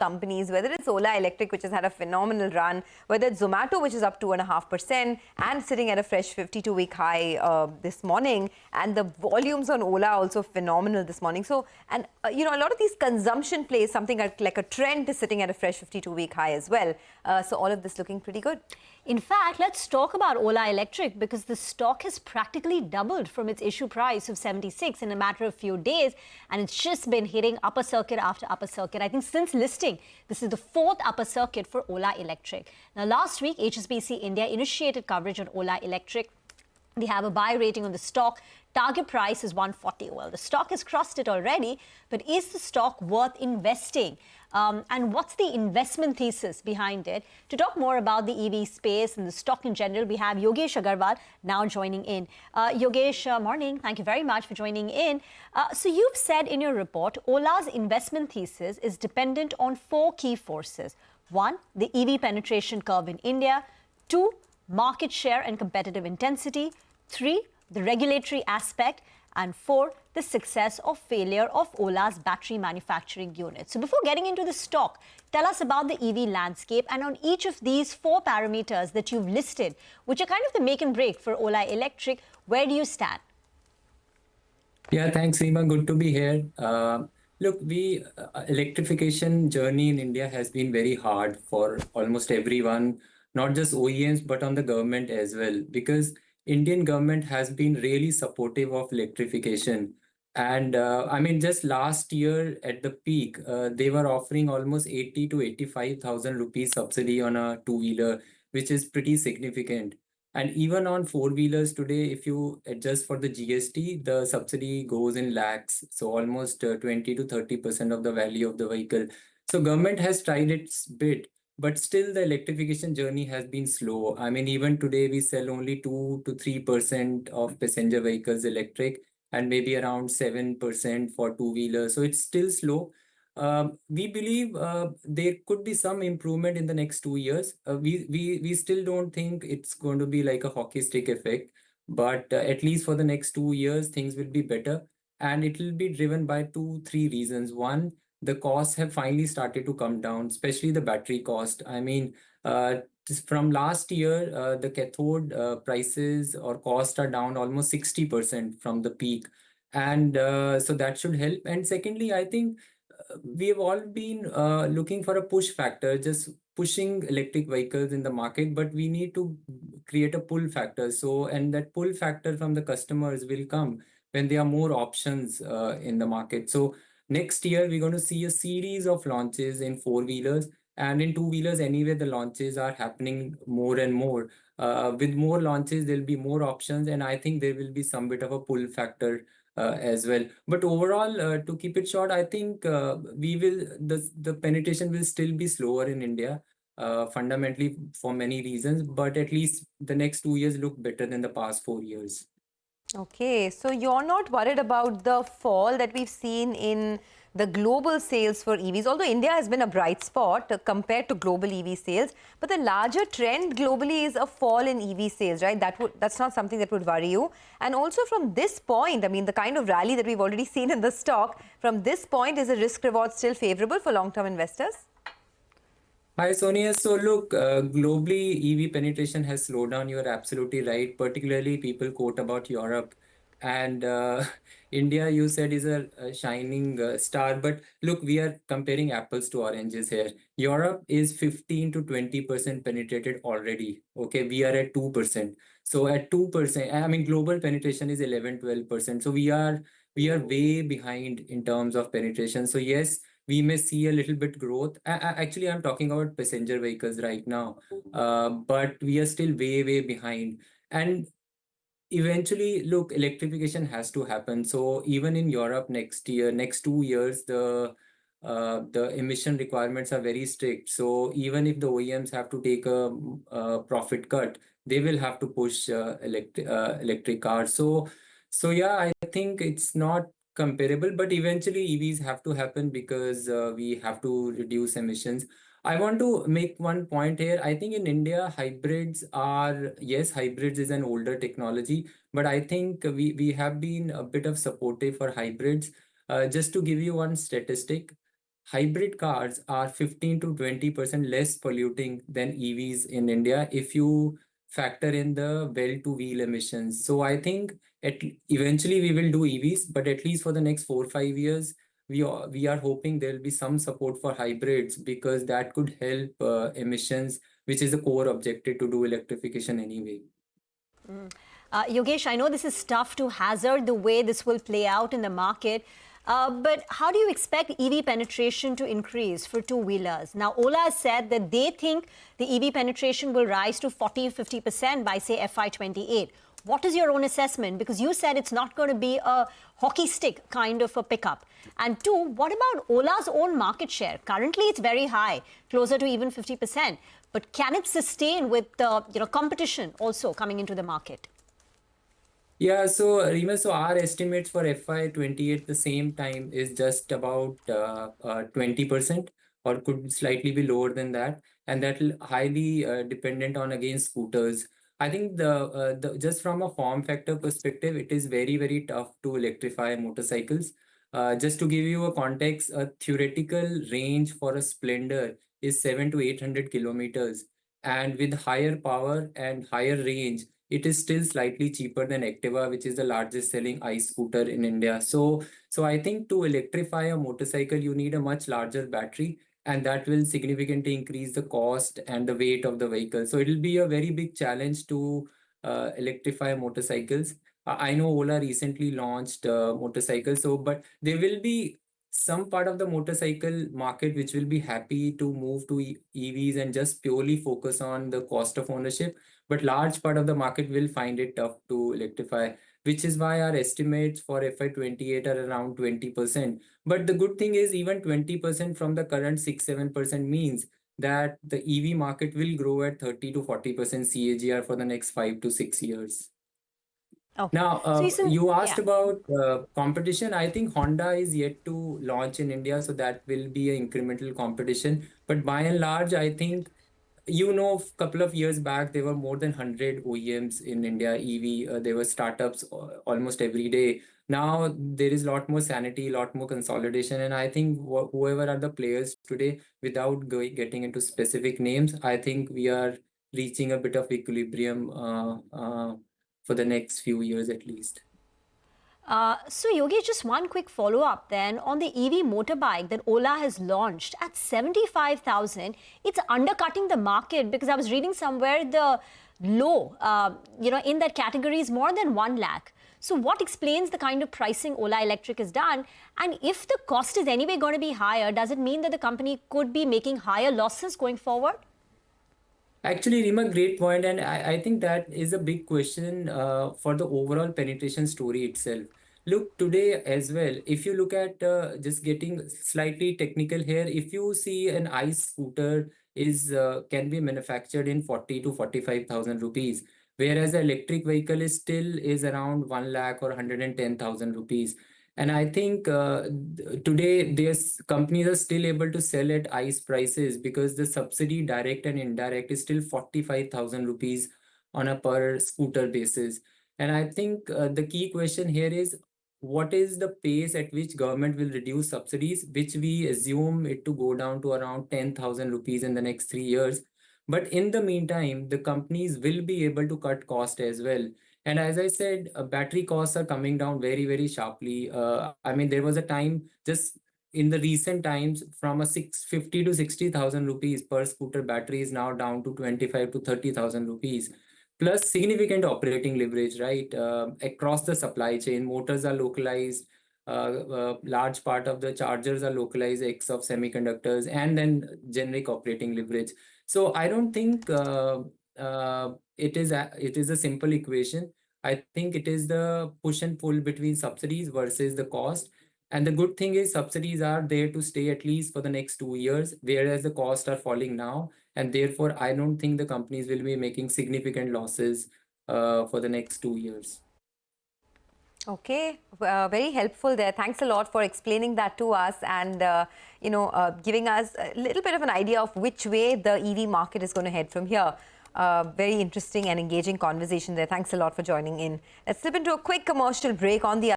companies, whether it's Ola Electric, which has had a phenomenal run, whether it's Zomato, which is up 2.5% and sitting at a fresh 52-week high this morning, and the volumes on Ola also phenomenal this morning. So, and you know, a lot of these consumption plays, something like a trend is sitting at a fresh 52-week high as well. So all of this looking pretty good. In fact, let's talk about Ola Electric, because the stock has practically doubled from its issue price of 76 in a matter of few days, and it's just been hitting upper circuit after upper circuit. I think since listing, this is the fourth upper circuit for Ola Electric. Now, last week, HSBC India initiated coverage on Ola Electric. They have a buy rating on the stock. Target price is 140. Well, the stock has crossed it already, but is the stock worth investing? And what's the investment thesis behind it? To talk more about the EV space and the stock in general, we have Yogesh Agarwal now joining in. Yogesh, morning. Thank you very much for joining in. So you've said in your report, Ola's investment thesis is dependent on four key forces. One, the EV penetration curve in India. Two, market share and competitive intensity. Three, the regulatory aspect. And four, the success or failure of Ola's battery manufacturing unit. So before getting into the stock, tell us about the EV landscape, and on each of these four parameters that you've listed, which are kind of the make and break for Ola Electric, where do you stand? Yeah, thanks, Seema. Good to be here. Look, electrification journey in India has been very hard for almost everyone, not just OEMs, but on the government as well, because Indian government has been really supportive of electrification. And I mean, just last year at the peak, they were offering almost 80 to 85,000 rupees subsidy on a two-wheeler, which is pretty significant. And even on four-wheelers today, if you adjust for the GST, the subsidy goes in lakhs. So almost 20 to 30% of the value of the vehicle. So government has tried its bit. But still, the electrification journey has been slow. I mean, even today, we sell only 2 to 3% of passenger vehicles electric, and maybe around 7% for two-wheelers. So it's still slow. We believe there could be some improvement in the next 2 years. We still don't think it's going to be like a hockey stick effect, but at least for the next 2 years, things will be better. And it will be driven by two, three reasons. One, the costs have finally started to come down, especially the battery cost. I mean, just from last year, the cathode prices or costs are down almost 60% from the peak. And so that should help. And secondly, I think we have all been looking for a push factor, just pushing electric vehicles in the market, but we need to create a pull factor. So, and that pull factor from the customers will come when there are more options in the market. So next year, we're going to see a series of launches in four-wheelers, and in two-wheelers anyway, the launches are happening more and more. With more launches, there'll be more options, and I think there will be some bit of a pull factor as well. But overall, to keep it short, I think the penetration will still be slower in India, fundamentally for many reasons, but at least the next 2 years look better than the past 4 years. Okay, so you're not worried about the fall that we've seen in the global sales for EVs, although India has been a bright spot compared to global EV sales, but the larger trend globally is a fall in EV sales, right? That's not something that would worry you. And also from this point, I mean, the kind of rally that we've already seen in the stock, from this point, is the risk reward still favorable for long-term investors? Hi, Sonia. So look, globally, EV penetration has slowed down. You're absolutely right. Particularly, people quote about Europe. And India, you said, is a shining star. But look, we are comparing apples to oranges here. Europe is 15 to 20% penetrated already. Okay, we are at 2%. So at 2%, I mean, global penetration is 11, 12%. So we are way behind in terms of penetration. So yes, we may see a little bit growth. Actually, I'm talking about passenger vehicles right now, but we are still way, way behind. And eventually, look, electrification has to happen. So even in Europe next year, next 2 years, the emission requirements are very strict. So even if the OEMs have to take a profit cut, they will have to push electric cars. So yeah, I think it's not comparable, but eventually EVs have to happen because we have to reduce emissions. I want to make one point here. I think in India, yes, hybrids is an older technology, but I think we have been a bit of supportive for hybrids. Just to give you one statistic, hybrid cars are 15 to 20% less polluting than EVs in India if you factor in the well-to-wheel emissions. So I think eventually we will do EVs, but at least for the next 4 or 5 years, we are hoping there will be some support for hybrids because that could help emissions, which is the core objective to do electrification anyway. Yogesh, I know this is tough to hazard the way this will play out in the market, but how do you expect EV penetration to increase for two-wheelers? Now, Ola has said that they think the EV penetration will rise to 40-50% by, say, FY28. What is your own assessment? Because you said it's not going to be a hockey stick kind of a pickup. And two, what about Ola's own market share? Currently, it's very high, closer to even 50%. But can it sustain with competition also coming into the market? Yeah, so Reema, so our estimates for FY28 the same time is just about 20% or could slightly be lower than that. And that will highly dependent on again scooters. I think the just from a form factor perspective, it is very, very tough to electrify motorcycles. Just to give you a context, a theoretical range for a Splendor is 700 to 800 kilometers. And with higher power and higher range, it is still slightly cheaper than Activa, which is the largest selling ICE scooter in India. So I think to electrify a motorcycle, you need a much larger battery, and that will significantly increase the cost and the weight of the vehicle. So it will be a very big challenge to electrify motorcycles. I know Ola recently launched motorcycles, but there will be some part of the motorcycle market which will be happy to move to EVs and just purely focus on the cost of ownership. But large part of the market will find it tough to electrify, which is why our estimates for FY28 are around 20%. But the good thing is even 20% from the current 6-7% means that the EV market will grow at 30 to 40% CAGR for the next 5 to 6 years. Okay. Now, So you asked about competition. I think Honda is yet to launch in India, so that will be an incremental competition. But by and large, I think, a couple of years back, there were more than 100 OEMs in India, EV. There were startups almost every day. Now, there is a lot more sanity, a lot more consolidation. And I think whoever are the players today, without getting into specific names, I think we are reaching a bit of equilibrium for the next few years at least. So Yogi, just one quick follow-up then on the EV motorbike that Ola has launched at 75,000. It's undercutting the market because I was reading somewhere the low, in that category is more than 1 lakh. So what explains the kind of pricing Ola Electric has done? And if the cost is anyway going to be higher, does it mean that the company could be making higher losses going forward? Actually, Rima, great point, and I think that is a big question for the overall penetration story itself. Look, today as well, if you look at just getting slightly technical here, if you see an ICE scooter is can be manufactured in 40 to 45,000 rupees, whereas the electric vehicle is around 1 lakh or 110,000 rupees. And I think today there's companies are still able to sell at ICE prices because the subsidy, direct and indirect, is still 45,000 rupees on a per scooter basis. And I think the key question here is what is the pace at which government will reduce subsidies, which we assume it to go down to around 10,000 rupees in the next 3 years. But in the meantime, the companies will be able to cut cost as well. And as I said, battery costs are coming down very, very sharply. I mean, there was a time just in the recent times from a 650 to 60,000 rupees per scooter battery is now down to 25 to 30,000 rupees. Plus significant operating leverage, right? Across the supply chain, motors are localized. Large part of the chargers are localized, X of semiconductors, and then generic operating leverage. So I don't think it is a simple equation. I think it is the push and pull between subsidies versus the cost. And the good thing is subsidies are there to stay at least for the next 2 years, whereas the costs are falling now. And therefore, I don't think the companies will be making significant losses for the next 2 years. Okay, very helpful there. Thanks a lot for explaining that to us and, giving us a little bit of an idea of which way the EV market is going to head from here. Very interesting and engaging conversation there. Thanks a lot for joining in. Let's slip into a quick commercial break on the